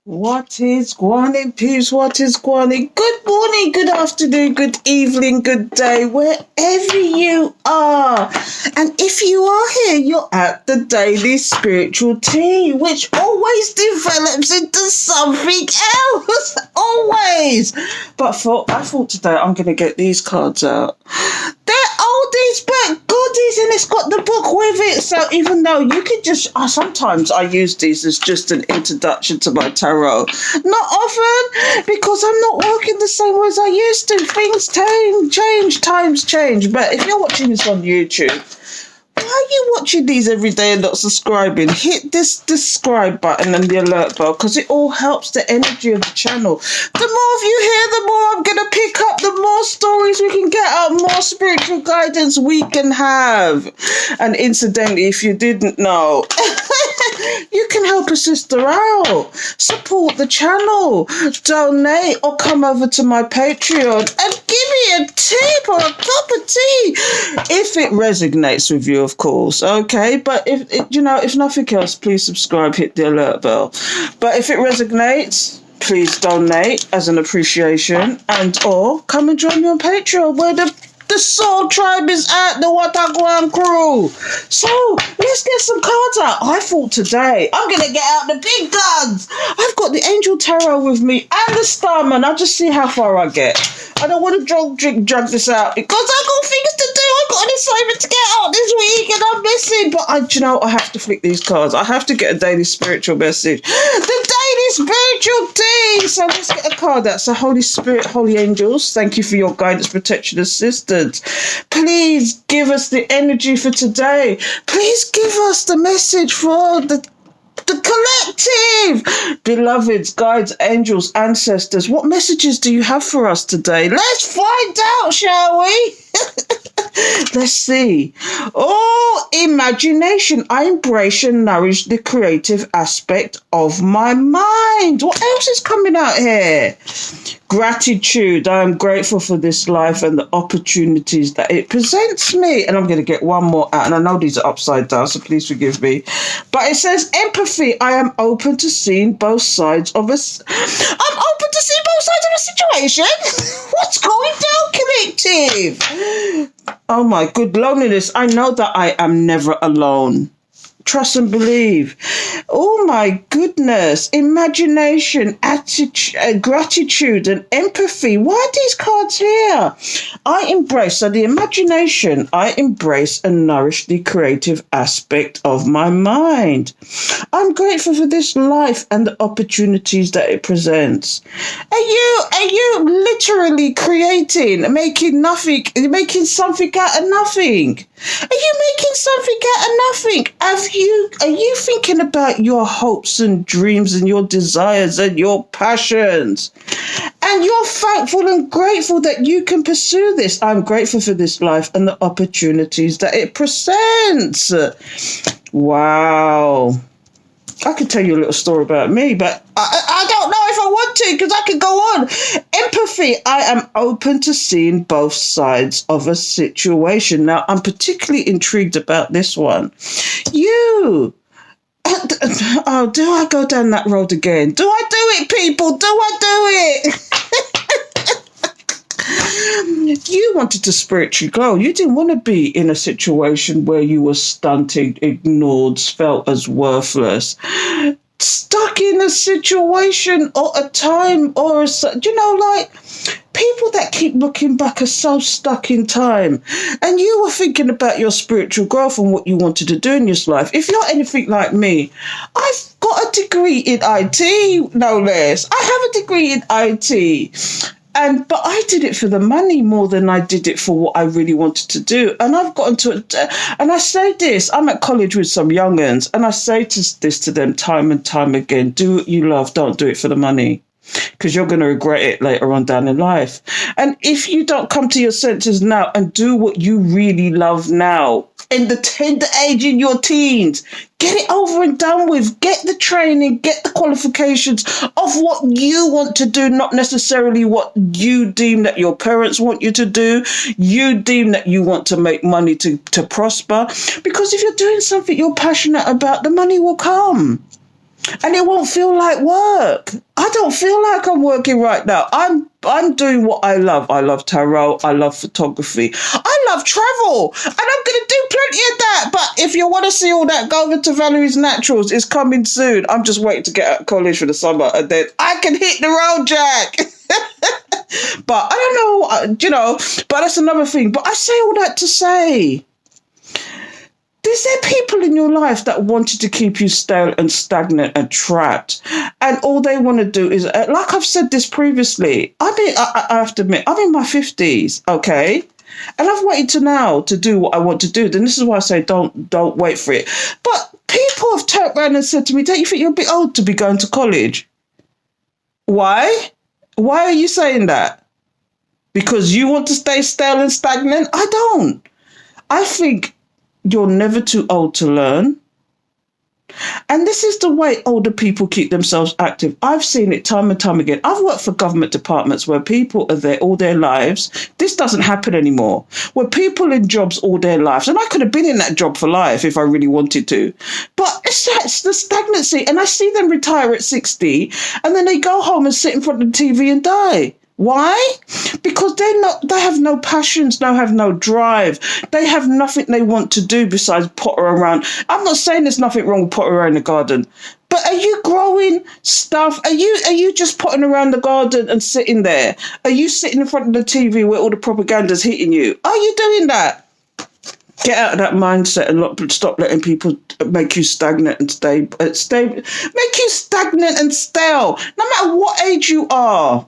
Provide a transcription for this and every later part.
What is gwan, peeps? What is gwan? Good morning, good afternoon, good evening, good day, wherever you are. And if you are here, you're at the Daily Spiritual Tea, which always develops into something else. Always. But I thought today I'm going to get these cards out. They're oldies but goodies, and it's got the book with it. So even though you could just, sometimes I use these as just an introduction to my tarot. Not often, because I'm not working the same way as I used to. Things change, times change. But if you're watching this on YouTube, why are you watching these every day and not subscribing? Hit this subscribe button and the alert bell, because it all helps the energy of the channel. The more of you here, the more I'm going to pick up, the more stories we can get out, more spiritual guidance we can have. And incidentally, if you didn't know, you can help a sister out, support the channel, donate, or come over to my Patreon and give me a tip or a cup of tea if it resonates with you, of course. Okay, but if nothing else, please subscribe, hit the alert bell. But if it resonates, please donate as an appreciation, or come and join me on Patreon, where the Soul Tribe is at, the Watagwan crew. So let's get some cards out. I thought today I'm going to get out the big guns. I've got the Angel Tarot with me and the Starman. I'll just see how far I get. I don't want to drag this out because I've got things to do. I've got an assignment to get out this week and I'm missing. But I have to flick these cards. I have to get a daily spiritual message. The Daily Spiritual Tea. So let's get a card out. So Holy Spirit, Holy Angels, thank you for your guidance, protection, assistance. Please give us the energy for today. Please give us the message for the collective. Beloveds, guides, angels, ancestors, what messages do you have for us today? Let's find out, shall we? Let's see. Oh, imagination. I embrace and nourish the creative aspect of my mind. What else is coming out here? Gratitude. I am grateful for this life and the opportunities that it presents me. And I'm going to get one more out. And I know these are upside down, so please forgive me. But it says empathy. I am open to seeing both sides of a situation. What's going down, collective? Oh my good loneliness. I know that I am never alone. Trust and believe. Oh my goodness. Imagination, attitude, gratitude and empathy. Why are these cards here? I embrace the imagination. I embrace and nourish the creative aspect of my mind. I'm grateful for this life and the opportunities that it presents. Are you literally making something out of nothing? Are you making something out of nothing? Are you thinking about your hopes and dreams and your desires and your passions? And you're thankful and grateful that you can pursue this. I'm grateful for this life and the opportunities that it presents. Wow. I could tell you a little story about me, but I don't know if I want to, because I could go on. Empathy. I am open to seeing both sides of a situation. Now, I'm particularly intrigued about this one. Do I go down that road again? Do I do it, people? Do I do it? You wanted to spiritually grow. You didn't want to be in a situation where you were stunted, ignored, felt as worthless. Stuck in a situation or a time or people that keep looking back are so stuck in time. And you were thinking about your spiritual growth and what you wanted to do in your life. If you're anything like me, I've got a degree in IT, no less. I have a degree in IT. But I did it for the money more than I did it for what I really wanted to do. And I've gotten to it. And I say this, I'm at college with some young'uns, and I say this to them time and time again. Do what you love. Don't do it for the money, because you're going to regret it later on down in life. And if you don't come to your senses now and do what you really love now, in the tender age in your teens, get it over and done with. Get the training, get the qualifications of what you want to do, not necessarily what you deem that your parents want you to do. You deem that you want to make money to prosper. Because if you're doing something you're passionate about, the money will come. And it won't feel like work. I don't feel like I'm working right now. I'm doing what I love. I love tarot. I love photography. I love travel. And I'm going to do plenty of that. But if you want to see all that, go over to Valerie's Naturals. It's coming soon. I'm just waiting to get out of college for the summer. And then I can hit the road, Jack. But I don't know, but that's another thing. But I say all that to say, is there people in your life that wanted to keep you stale and stagnant and trapped? And all they want to do is, like I've said this previously, I have to admit, I'm in my 50s, okay? And I've waited to now to do what I want to do. Then this is why I say don't wait for it. But people have turned around and said to me, don't you think you're a bit old to be going to college? Why? Why are you saying that? Because you want to stay stale and stagnant? I don't. I think you're never too old to learn. And this is the way older people keep themselves active. I've seen it time and time again. I've worked for government departments where people are there all their lives. This doesn't happen anymore. Where people in jobs all their lives. And I could have been in that job for life if I really wanted to. But it's the stagnancy. And I see them retire at 60 and then they go home and sit in front of the TV and die. Why? Because they have no passions, they have no drive. They have nothing they want to do besides potter around. I'm not saying there's nothing wrong with potter around the garden, but are you growing stuff? Are you just potting around the garden and sitting there? Are you sitting in front of the TV where all the propaganda's hitting you? Are you doing that? Get out of that mindset and stop letting people make you stagnant and stay, make you stagnant and stale. No matter what age you are.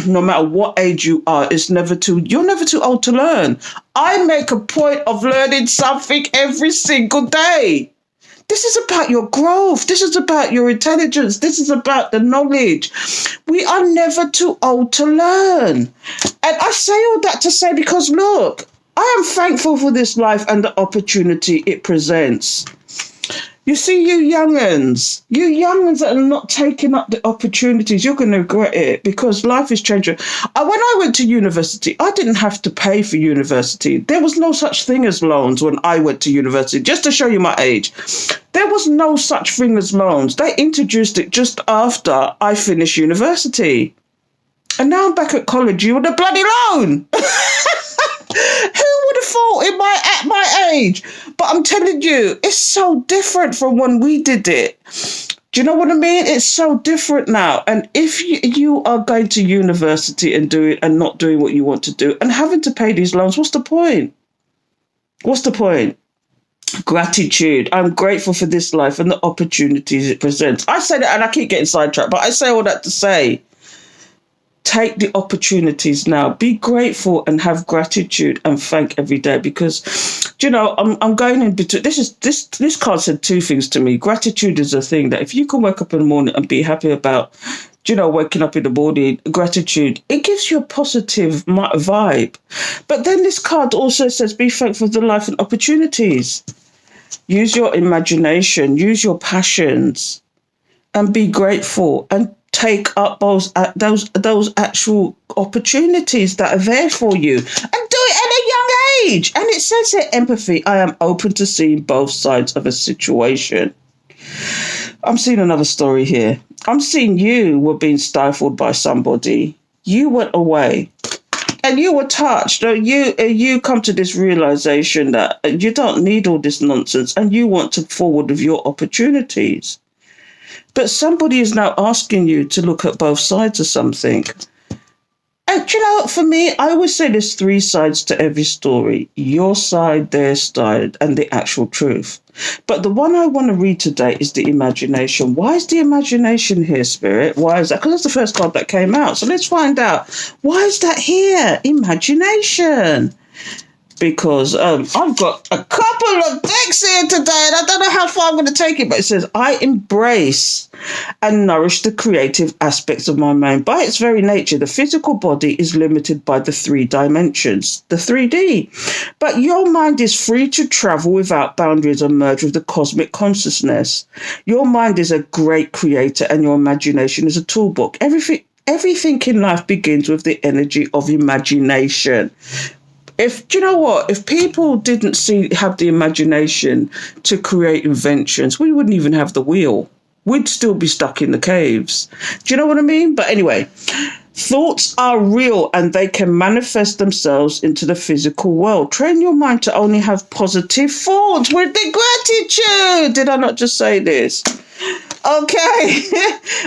No matter what age you are, you're never too old to learn. I make a point of learning something every single day. This is about your growth. This is about your intelligence. This is about the knowledge. We are never too old to learn. And I say all that to say because, look, I am thankful for this life and the opportunity it presents. You see, you young'uns that are not taking up the opportunities, you're going to regret it because life is changing. When I went to university, I didn't have to pay for university. There was no such thing as loans when I went to university, just to show you my age. There was no such thing as loans. They introduced it just after I finished university. And now I'm back at college, you want a bloody loan. Who would have thought at my age? But I'm telling you, it's so different from when we did it. Do you know what I mean? It's so different now. And if you are going to university and doing and not doing what you want to do and having to pay these loans, what's the point? What's the point? Gratitude. I'm grateful for this life and the opportunities it presents. I say that and I keep getting sidetracked, but I say all that to say, take the opportunities now. Be grateful and have gratitude and thank every day because, I'm going in between. This card said two things to me. Gratitude is a thing that if you can wake up in the morning and be happy about, waking up in the morning, gratitude, it gives you a positive vibe. But then this card also says be thankful for the life and opportunities. Use your imagination, use your passions and be grateful and take up those actual opportunities that are there for you and do it at a young age. And it says here, empathy. I am open to seeing both sides of a situation. I'm seeing another story here. I'm seeing you were being stifled by somebody. You went away and you were touched. You come to this realization that you don't need all this nonsense and you want to forward with your opportunities. But somebody is now asking you to look at both sides of something. And, for me, I always say there's three sides to every story. Your side, their side, and the actual truth. But the one I want to read today is the imagination. Why is the imagination here, Spirit? Why is that? Because that's the first card that came out. So let's find out. Why is that here? Imagination. Because I've got a couple of decks here today and I don't know how far I'm going to take it, but it says, I embrace and nourish the creative aspects of my mind. By its very nature, the physical body is limited by the 3 dimensions, the 3D. But your mind is free to travel without boundaries and merge with the cosmic consciousness. Your mind is a great creator and your imagination is a toolbox. Everything in life begins with the energy of imagination. If people didn't have the imagination to create inventions, we wouldn't even have the wheel. we'd still be stuck in the caves. Do you know what I mean? But anyway, thoughts are real and they can manifest themselves into the physical world. Train your mind to only have positive thoughts with the gratitude. Did I not just say this? Okay.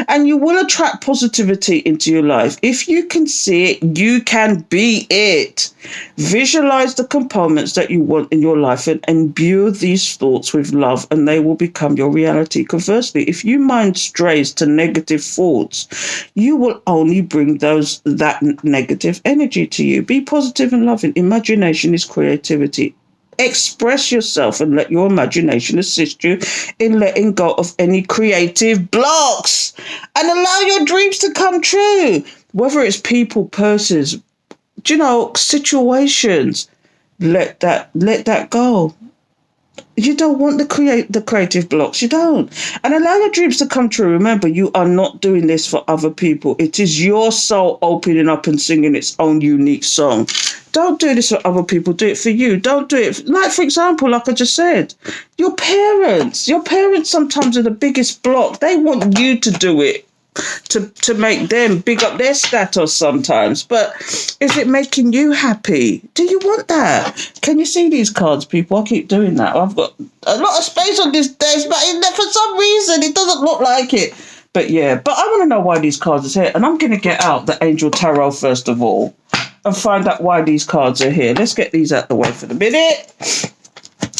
And you will attract positivity into your life. If you can see it, you can be it. Visualize the components that you want in your life and imbue these thoughts with love, and they will become your reality. Conversely, if your mind strays to negative thoughts, you will only bring that negative energy to you. Be positive and loving. Imagination is creativity. Express yourself and let your imagination assist you in letting go of any creative blocks and allow your dreams to come true. Whether it's people, persons, situations, let that go. You don't want the creative blocks. You don't. And allow your dreams to come true. Remember, you are not doing this for other people. It is your soul opening up and singing its own unique song. Don't do this for other people. Do it for you. Don't do it. Like, for example, like I just said, your parents sometimes are the biggest block. They want you to do it to make them big up their status sometimes. But is it making you happy? Do you want that? Can you see these cards, people? I keep doing that. I've got a lot of space on this desk, but for some reason it doesn't look like it. But yeah, but I want to know why these cards are here. And I'm going to get out the Angel Tarot first of all and find out why these cards are here. Let's get these out the way for the minute.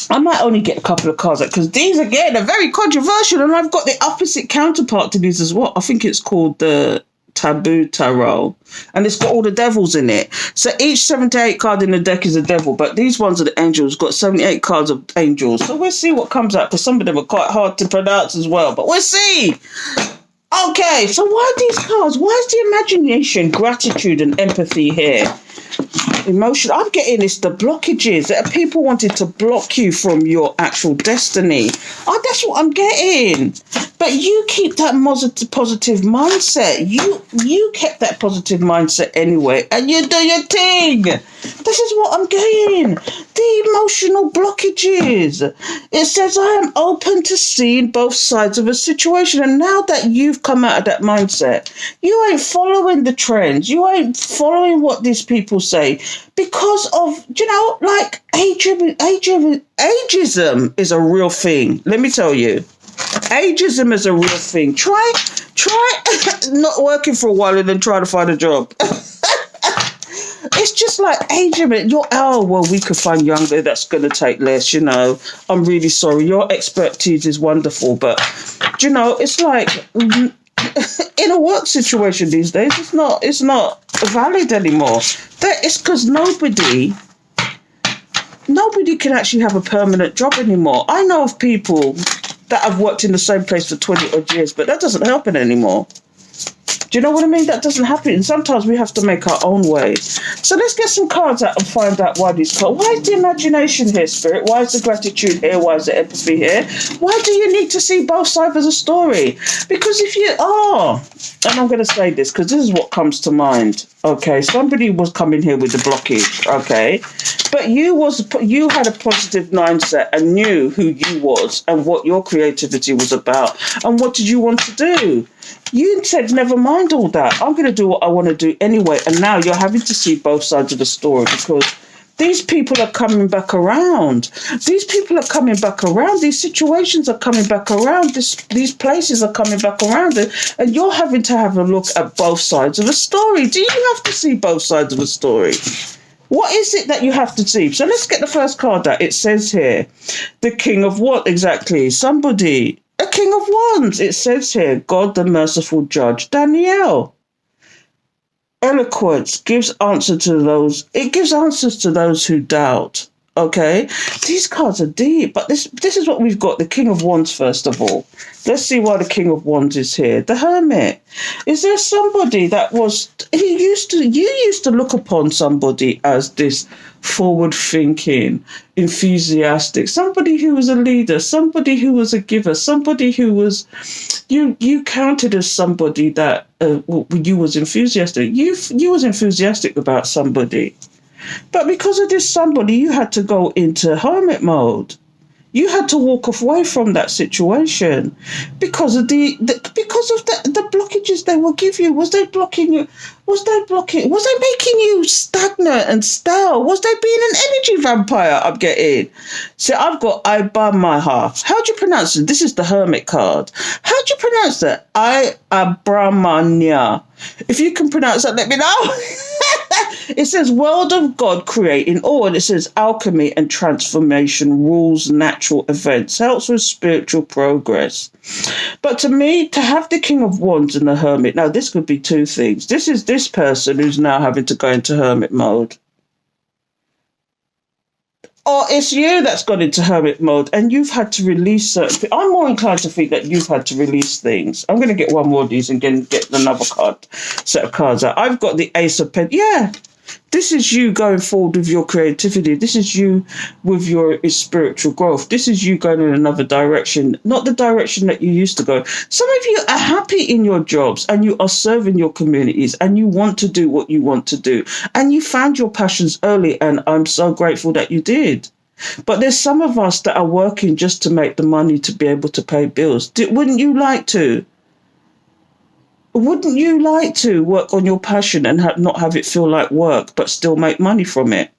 I might only get a couple of cards because these, again, are very controversial, and I've got the opposite counterpart to these as well. I think it's called the Taboo Tarot, and it's got all the devils in it. So each 78 card in the deck is a devil, but these ones are the angels. Got 78 cards of angels. So we'll see what comes out, because some of them are quite hard to pronounce as well, but we'll see. Okay, so why these cards? Why is the imagination, gratitude, and empathy here? Emotion. I'm getting this, the blockages that people wanted to block you from your actual destiny. Oh, that's what I'm getting. But you keep that positive mindset. You kept that positive mindset anyway, and you do your thing. This is what I'm getting. The emotional blockages. It says, I am open to seeing both sides of a situation. And now that you've come out of that mindset, you ain't following the trends. You ain't following what these people say. Because of, like ageism is a real thing. Let me tell you. Ageism is a real thing. Try not working for a while and then try to find a job. It's just like ageism. We could find younger that's going to take less, I'm really sorry. Your expertise is wonderful, but, it's like in a work situation these days, it's not valid anymore. It's because nobody can actually have a permanent job anymore. I know of people that have worked in the same place for 20 odd years, but that doesn't happen anymore. Do you know what I mean? That doesn't happen. And sometimes we have to make our own way. So let's get some cards out and find out why these cards. Why is the imagination here, Spirit? Why is the gratitude here? Why is the empathy here? Why do you need to see both sides of the story? Because if you are, and I'm going to say this because this is what comes to mind. Okay, somebody was coming here with the blockage. Okay, but you had a positive mindset and knew who you was and what your creativity was about and what did you want to do. You said, never mind all that. I'm going to do what I want to do anyway. And now you're having to see both sides of the story because these people are coming back around. These people are coming back around. These situations are coming back around. These places are coming back around. And you're having to have a look at both sides of a story. Do you have to see both sides of a story? What is it that you have to see? So let's get the first card out. It says here, the King of what exactly? A King of Wands. It says here, God the merciful judge. Danielle. Eloquence gives answer to those. It gives answers to those who doubt. Okay, these cards are deep, but this is what we've got. The King of Wands, first of all. Let's see why the King of Wands is here. The Hermit. Is there somebody that you used to look upon somebody as this forward-thinking, enthusiastic, somebody who was a leader, somebody who was a giver, somebody who was, you counted as somebody that you was enthusiastic. You was enthusiastic about somebody. But because of this somebody, you had to go into hermit mode. You had to walk away from that situation because of the blockages they will give you. Was they blocking you? Was they making you stagnant and stale? Was they being an energy vampire? I'm getting. See, I burn my heart. How do you pronounce it? This is the Hermit card. How do you pronounce that? I Abramanya. If you can pronounce that, let me know. It says world of God creating all, and it says alchemy and transformation, rules natural events, helps with spiritual progress. But to me, to have the King of Wands and the Hermit, now this could be two things. This is this person who's now having to go into Hermit mode. Or it's you that's gone into hermit mode and you've had to release certain things. I'm more inclined to think that you've had to release things. I'm going to get one more of these and get another set of cards out. I've got the Ace of Pentacles. Yeah, this is you going forward with your creativity. This is you with your spiritual growth. This is you going in another direction, not the direction that you used to go. Some of you are happy in your jobs and you are serving your communities and you want to do what you want to do. And you found your passions early, and I'm so grateful that you did. But there's some of us that are working just to make the money to be able to pay bills. Wouldn't you like to? Wouldn't you like to work on your passion and not have it feel like work, but still make money from it?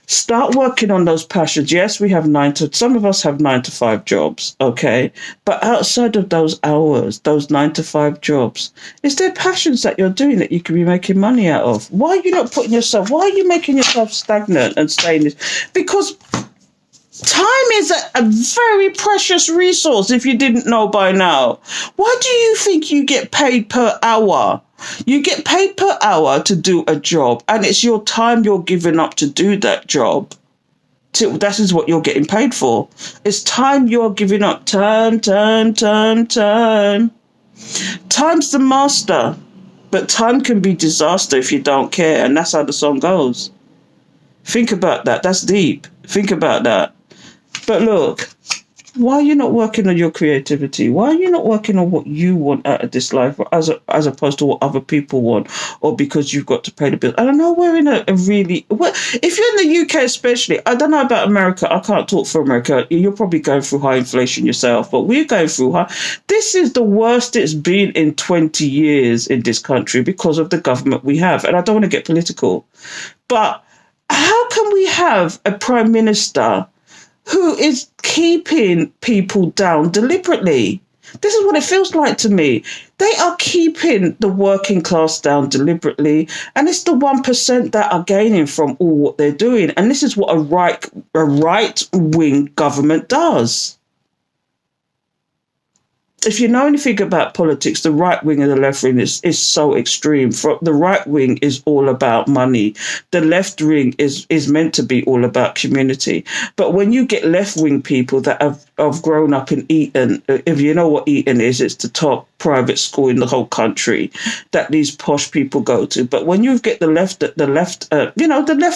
Start working on those passions. Yes, we have some of us have 9 to 5 jobs, okay? But outside of those hours, those 9 to 5 jobs, is there passions that you're doing that you can be making money out of? Why are you not why are you making yourself stagnant and staying this? Because time is a very precious resource if you didn't know by now. Why do you think you get paid per hour? You get paid per hour to do a job, and it's your time you're giving up to do that job. That is what you're getting paid for. It's time you're giving up. Time. Time's the master, but time can be disaster if you don't care, and that's how the song goes. Think about that. That's deep. Think about that. But look, why are you not working on your creativity? Why are you not working on what you want out of this life, as opposed to what other people want, or because you've got to pay the bill? I don't know, we're in a really... if you're in the UK especially, I don't know about America, I can't talk for America, you're probably going through high inflation yourself, but we're going through high... This is the worst it's been in 20 years in this country because of the government we have, and I don't want to get political, but how can we have a Prime Minister who is keeping people down deliberately? This is what it feels like to me. They are keeping the working class down deliberately, and it's the 1% that are gaining from all what they're doing. And this is what a right-wing government does. If you know anything about politics, the right wing and the left wing is so extreme. The right wing is all about money. The left wing is meant to be all about community. But when you get left wing people that have grown up in Eton, if you know what Eton is, it's the top private school in the whole country that these posh people go to. But when you get the left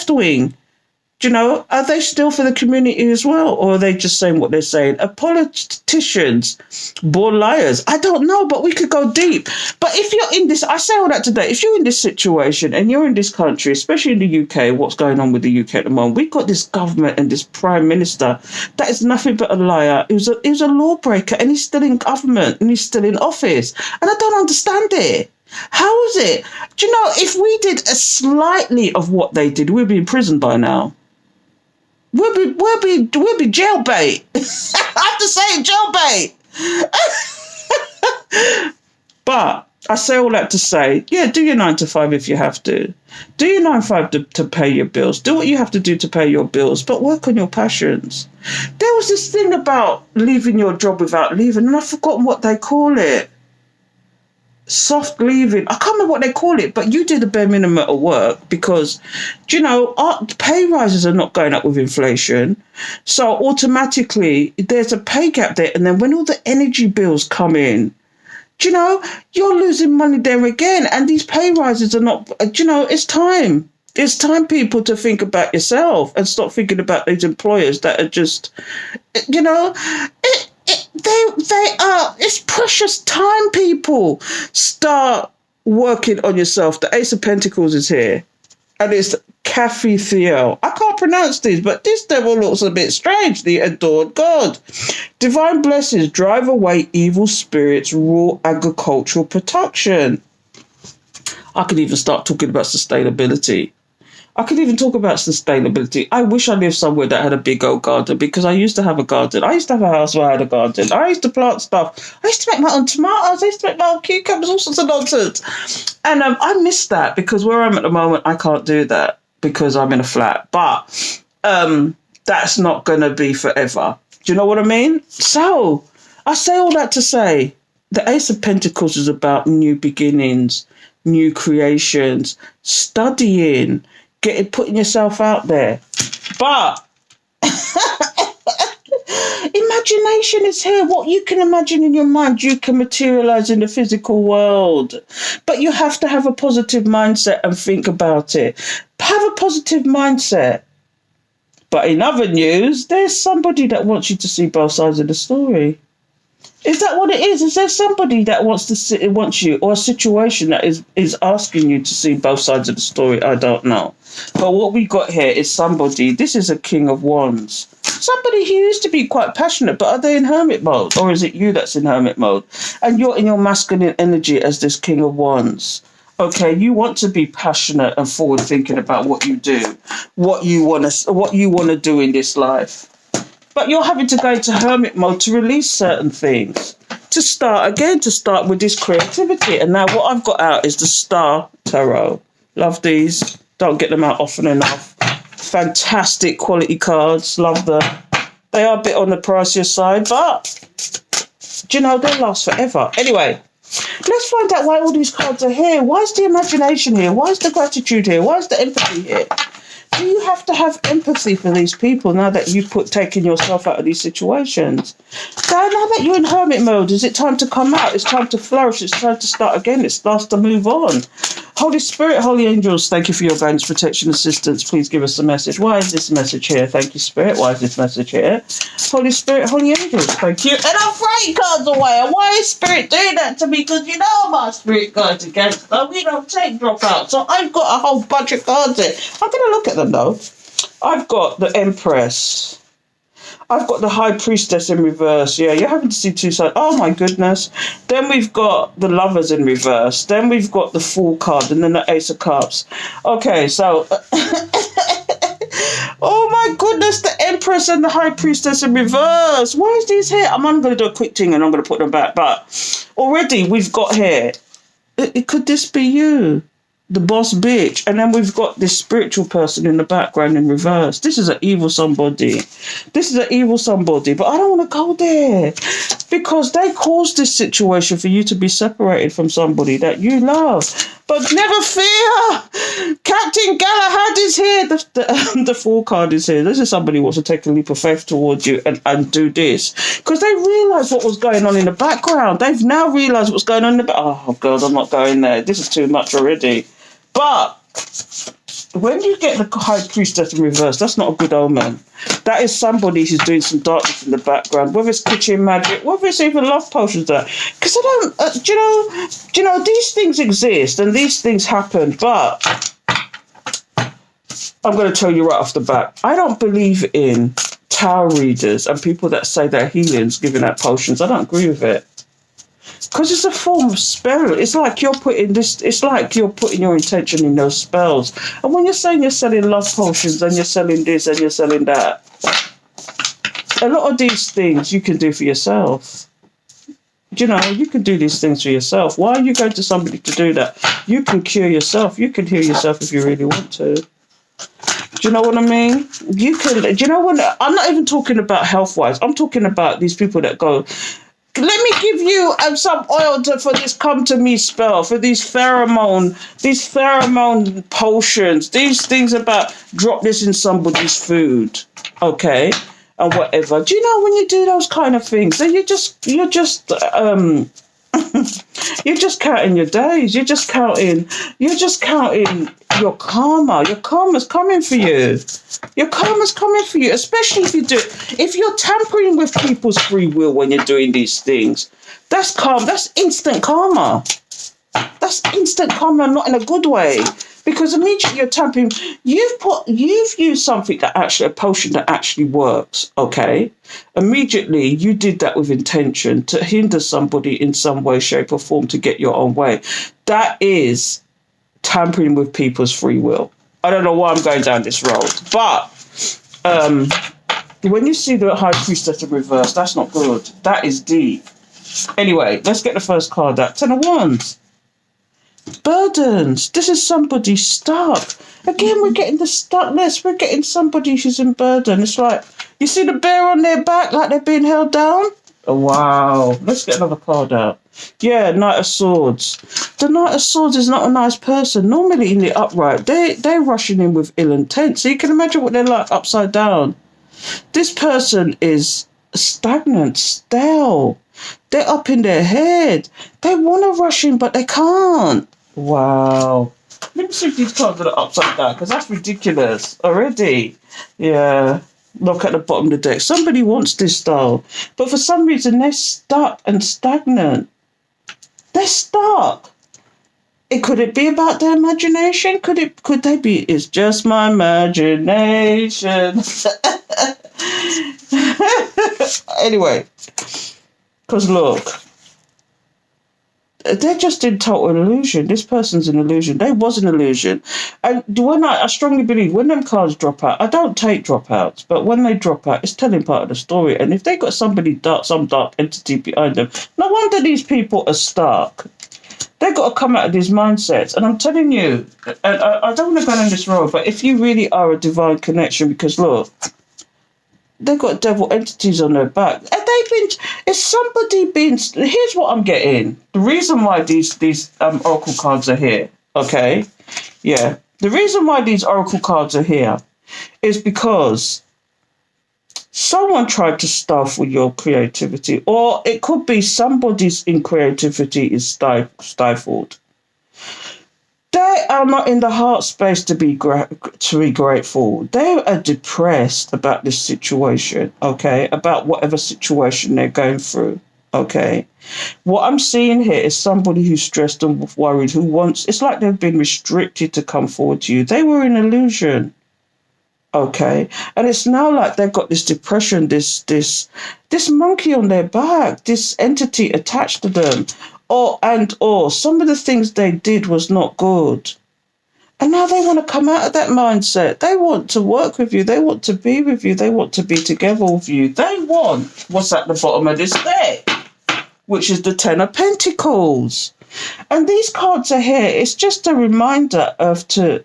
wing, do you know, are they still for the community as well? Or are they just saying what they're saying? Are politicians born liars? I don't know, but we could go deep. But if you're in this, I say all that today, if you're in this situation and you're in this country, especially in the UK, what's going on with the UK at the moment, we've got this government and this Prime Minister that is nothing but a liar. He was a lawbreaker, and he's still in government and he's still in office. And I don't understand it. How is it? Do you know, if we did a slightly of what they did, we'd be in prison by now. We'll be jailbait. I have to say jailbait. But I say all that to say, yeah, do your 9 to 5 if you have to. Do your 9 to 5 to pay your bills. Do what you have to do to pay your bills, but work on your passions. There was this thing about leaving your job without leaving, and I've forgotten what they call it. Soft leaving. I can't remember what they call it, but you did the bare minimum of work because, do you know, our pay rises are not going up with inflation. So automatically there's a pay gap there. And then when all the energy bills come in, do you know, you're losing money there again. And these pay rises are not, do you know, it's time. It's time, people, to think about yourself and stop thinking about these employers that are just, you know, they are, it's precious time, people. Start working on yourself. The Ace of Pentacles is here. And it's Kathy Thiel. I can't can't pronounce these, but this devil looks a bit strange. The adored God. Divine blessings drive away evil spirits, raw agricultural production. I could even start talking about sustainability. I could even talk about sustainability. I wish I lived somewhere that had a big old garden, because I used to have a garden. I used to have a house where I had a garden. I used to plant stuff. I used to make my own tomatoes. I used to make my own cucumbers, all sorts of nonsense. And I miss that, because where I'm at the moment, I can't do that because I'm in a flat. But that's not going to be forever. Do you know what I mean? So I say all that to say the Ace of Pentacles is about new beginnings, new creations, studying, putting yourself out there. But imagination is here. What you can imagine in your mind, you can materialize in the physical world. But you have to have a positive mindset and think about it. Have a positive mindset. But in other news, there's somebody that wants you to see both sides of the story. Is that what it is? Is there somebody that wants you, or a situation that is asking you to see both sides of the story? I don't know. But what we got here is somebody, this is a King of Wands. Somebody who used to be quite passionate, but are they in hermit mode? Or is it you that's in hermit mode? And you're in your masculine energy as this King of Wands. Okay, you want to be passionate and forward thinking about what you do, what you want to do in this life. But you're having to go into hermit mode to release certain things, to start with this creativity. And now what I've got out is the Star Tarot. Love these. Don't get them out often enough. Fantastic quality cards. Love them. They are a bit on the pricier side, but do you know, they'll last forever. Anyway, let's find out why all these cards are here. Why is the imagination here? Why is the gratitude here? Why is the empathy here? Do you have to have empathy for these people now that you've taken yourself out of these situations? So now that you're in hermit mode, is it time to come out? It's time to flourish. It's time to start again. It's time to move on. Holy Spirit, Holy Angels, thank you for your guidance, protection, assistance. Please give us a message. Why is this message here? Thank you, Spirit. Why is this message here? Holy Spirit, Holy Angels, thank you. And I'm throwing cards away. And why is Spirit doing that to me? Because you know my Spirit guides against them. We don't take dropouts. So I've got a whole bunch of cards here. I'm going to look at them though. I've got the Empress. I've got the High Priestess in reverse. Yeah, you're having to see two sides. Oh, my goodness. Then we've got the Lovers in reverse. Then we've got the Fool card. And then the Ace of Cups. Okay, so... oh, my goodness. The Empress and the High Priestess in reverse. Why is these here? I'm only going to do a quick thing and I'm going to put them back. But already we've got here... could this be you? The boss bitch. And then we've got this spiritual person in the background in reverse. This is an evil somebody. This is an evil somebody. But I don't want to go there, because they caused this situation for you to be separated from somebody that you love. But never fear. Captain Galahad is here. The Fool card is here. This is somebody who wants to take a leap of faith towards you and do this. Because they realised what was going on in the background. They've now realised what's going on in the background. Oh, God, I'm not going there. This is too much already. But when you get the High Priestess in reverse, that's not a good omen. That is somebody who's doing some darkness in the background, whether it's kitchen magic, whether it's even love potions. Because I don't, do you know, these things exist and these things happen. But I'm going to tell you right off the bat, I don't believe in tarot readers and people that say they're healers giving out potions. I don't agree with it. Because it's a form of spell. It's like you're putting your intention in those spells. And when you're saying you're selling love potions and you're selling this and you're selling that, a lot of these things you can do for yourself. You know, you can do these things for yourself. Why are you going to somebody to do that? You can cure yourself. You can heal yourself if you really want to. Do you know what I mean? You can. Do you know what? I'm not even talking about health-wise. I'm talking about these people that go, let me give you some oil for this come to me spell, for these pheromone potions, these things about drop this in somebody's food, okay, and whatever. Do you know when you do those kind of things, then you're just counting your days. You're just counting your karma. Your karma's coming for you. Your karma's coming for you, especially if you're tampering with people's free will when you're doing these things. That's karma. That's instant karma. That's instant karma, not in a good way. Because immediately you're tampering, you've used something that actually, a potion that actually works, okay? Immediately you did that with intention to hinder somebody in some way, shape or form to get your own way. That is tampering with people's free will. I don't know why I'm going down this road, but when you see the High Priestess in reverse, that's not good. That is deep. Anyway, let's get the first card out. Ten of Wands. Burdens. This is somebody stuck. Again, we're getting the stuckness. We're getting somebody who's in burden. It's like, you see the bear on their back like they're being held down? Oh, wow. Let's get another card out. Yeah, Knight of Swords. The Knight of Swords is not a nice person. Normally in the upright, they're rushing in with ill intent. So you can imagine what they're like upside down. This person is stagnant, stale. They're up in their head. They want to rush in, but they can't. Wow. Let me see if these cards are upside down, because that's ridiculous already. Yeah. Look at the bottom of the deck. Somebody wants this style, but for some reason they're stuck and stagnant. They're stuck. Could it be about their imagination? Could they be? It's just my imagination. Anyway, because look, they're just in total illusion. This person's an illusion. They was an illusion. And when I strongly believe when them cards drop out, I don't take dropouts, but when they drop out, it's telling part of the story. And if they got somebody dark, some dark entity behind them, no wonder these people are stuck. They've got to come out of these mindsets. And I'm telling you, and I don't want to go down this road, but if you really are a divine connection, because look, they've got devil entities on their back. Is somebody been, here's what I'm getting. The reason why these oracle cards are here, okay? Yeah. The reason why these oracle cards are here is because someone tried to stifle your creativity, or it could be somebody's in creativity is stifled. They are not in the heart space to be grateful. They are depressed about this situation, okay? About whatever situation they're going through, okay? What I'm seeing here is somebody who's stressed and worried, who wants, it's like they've been restricted to come forward to you. They were in illusion. Okay, and it's now like they've got this depression, this monkey on their back, this entity attached to them, or some of the things they did was not good, and now they want to come out of that mindset. They want to work with you. They want to be with you. They want to be together with you. They want what's at the bottom of this deck, which is the Ten of Pentacles, and these cards are here. It's just a reminder to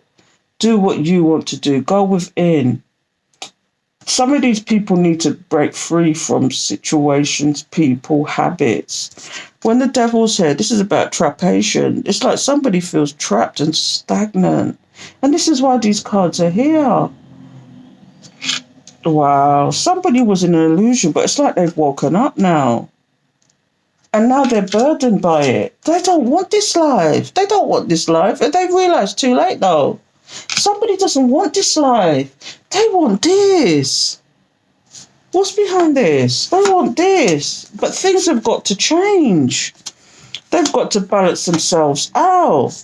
do what you want to do. Go within. Some of these people need to break free from situations, people, habits. When the devil's here, this is about trapation. It's like somebody feels trapped and stagnant. And this is why these cards are here. Wow. Somebody was in an illusion, but it's like they've woken up now. And now they're burdened by it. They don't want this life. They don't want this life. And they've realised too late, though. Somebody doesn't want this life. They want this. What's behind this? They want this. But things have got to change. They've got to balance themselves out.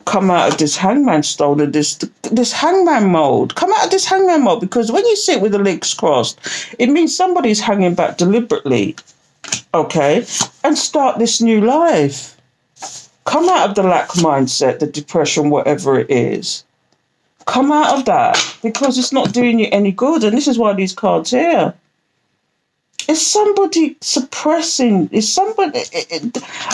Come out of this hangman style and this hangman mode. Come out of this hangman mode, because when you sit with the legs crossed, it means somebody's hanging back deliberately. Okay? And start this new life. Come out of the lack mindset, the depression, whatever it is. Come out of that, because it's not doing you any good. And this is why these cards here. Is somebody suppressing? Is somebody...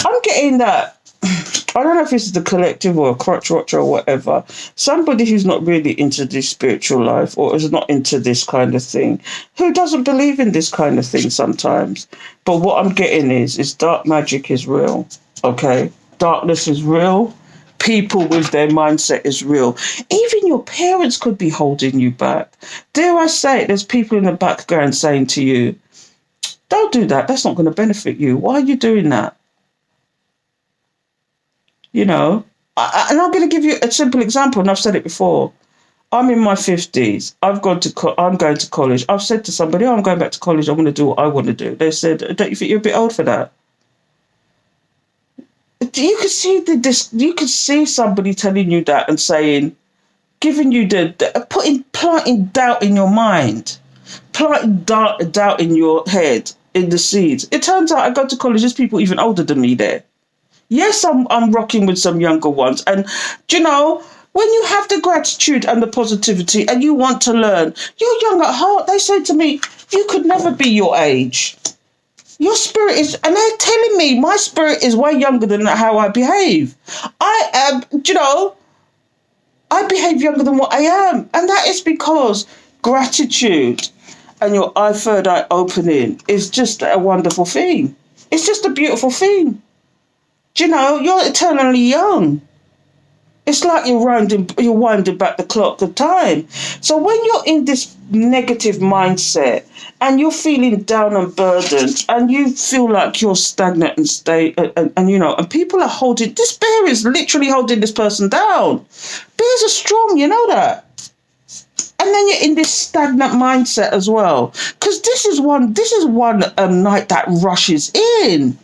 I'm getting that. I don't know if this is the collective or a crutch watcher or whatever. Somebody who's not really into this spiritual life, or is not into this kind of thing, who doesn't believe in this kind of thing sometimes. But what I'm getting is dark magic is real, okay? Darkness is real. People with their mindset is real. Even your parents could be holding you back. Dare I say it, there's people in the background saying to you, don't do that. That's not going to benefit you. Why are you doing that? You know, and I'm going to give you a simple example, and I've said it before. I'm in my 50s. I'm going to college. I've said to somebody, I'm going back to college. I'm going to do what I want to do. They said, don't you think you're a bit old for that? You could see you could see somebody telling you that and saying, giving you planting doubt in your mind, planting doubt in your head, in the seeds. It turns out I go to college, there's people even older than me there. Yes, I'm rocking with some younger ones. And, you know, when you have the gratitude and the positivity and you want to learn, you're young at heart. They say to me, you could never be your age. Your spirit is, and they're telling me my spirit is way younger than how I behave. I am, you know, I behave younger than what I am. And that is because gratitude and your third eye opening is just a wonderful thing. It's just a beautiful thing. Do you know, you're eternally young. It's like you're winding back the clock of time. So when you're in this negative mindset and you're feeling down and burdened and you feel like you're stagnant and you know, and people are holding, this bear is literally holding this person down. Bears are strong, you know that. And then you're in this stagnant mindset as well. Because this is one night that rushes in.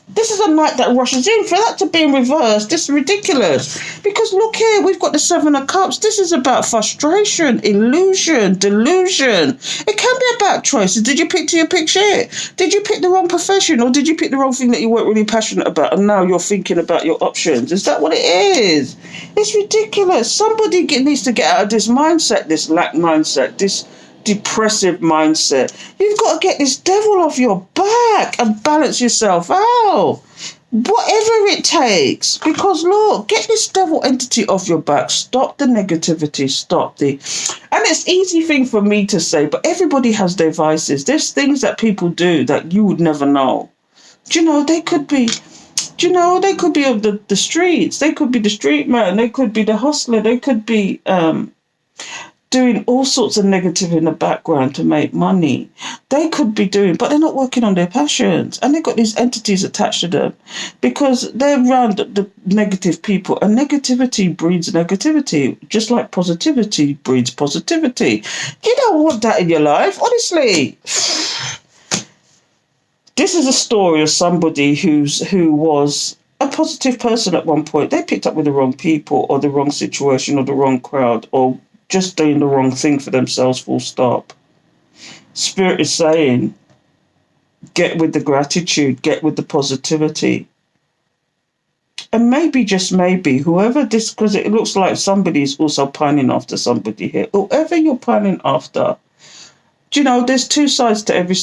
This is a night that rushes in. For that to be in reverse, this is ridiculous. Because look here, we've got the Seven of Cups. This is about frustration, illusion, delusion. It can be about choices. Did you pick shit? Did you pick the wrong profession? Or did you pick the wrong thing that you weren't really passionate about and now you're thinking about your options? Is that what it is? It's ridiculous. Somebody needs to get out of this mindset, this lack mindset, this depressive mindset. You've got to get this devil off your back and balance yourself out. Whatever it takes. Because look, get this devil entity off your back. Stop the negativity. And it's an easy thing for me to say, but everybody has their vices. There's things that people do that you would never know. Do you know, they could be of the streets. They could be the street man. They could be the hustler. They could be doing all sorts of negative in the background to make money. They could be but they're not working on their passions. And they've got these entities attached to them because they're around the negative people. And negativity breeds negativity, just like positivity breeds positivity. You don't want that in your life, honestly. This is a story of somebody who was a positive person at one point. They picked up with the wrong people or the wrong situation or the wrong crowd or just doing the wrong thing for themselves, full stop. Spirit is saying, get with the gratitude, get with the positivity. And maybe, just maybe, because it looks like somebody's also pining after somebody here. Whoever you're pining after, do you know, there's three sides to every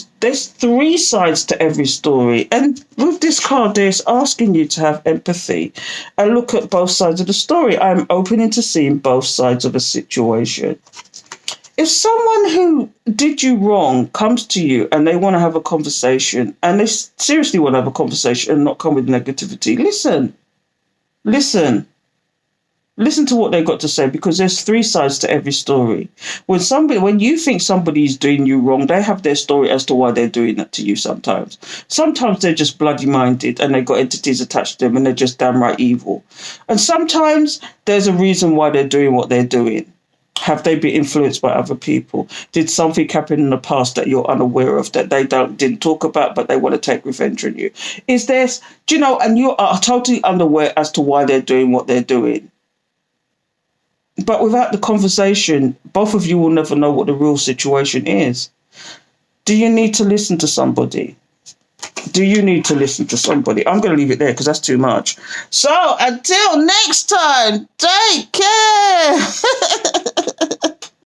story. And with this card, it's asking you to have empathy and look at both sides of the story. I'm open to seeing both sides of a situation. If someone who did you wrong comes to you and they want to have a conversation, and they seriously want to have a conversation and not come with negativity, listen to what they've got to say, because there's three sides to every story. When you think somebody's doing you wrong, they have their story as to why they're doing that to you sometimes. Sometimes they're just bloody minded and they've got entities attached to them and they're just downright evil. And sometimes there's a reason why they're doing what they're doing. Have they been influenced by other people? Did something happen in the past that you're unaware of that they didn't talk about, but they want to take revenge on you? Is this, and you are totally unaware as to why they're doing what they're doing. But without the conversation, both of you will never know what the real situation is. Do you need to listen to somebody? I'm going to leave it there because that's too much. So until next time, take care.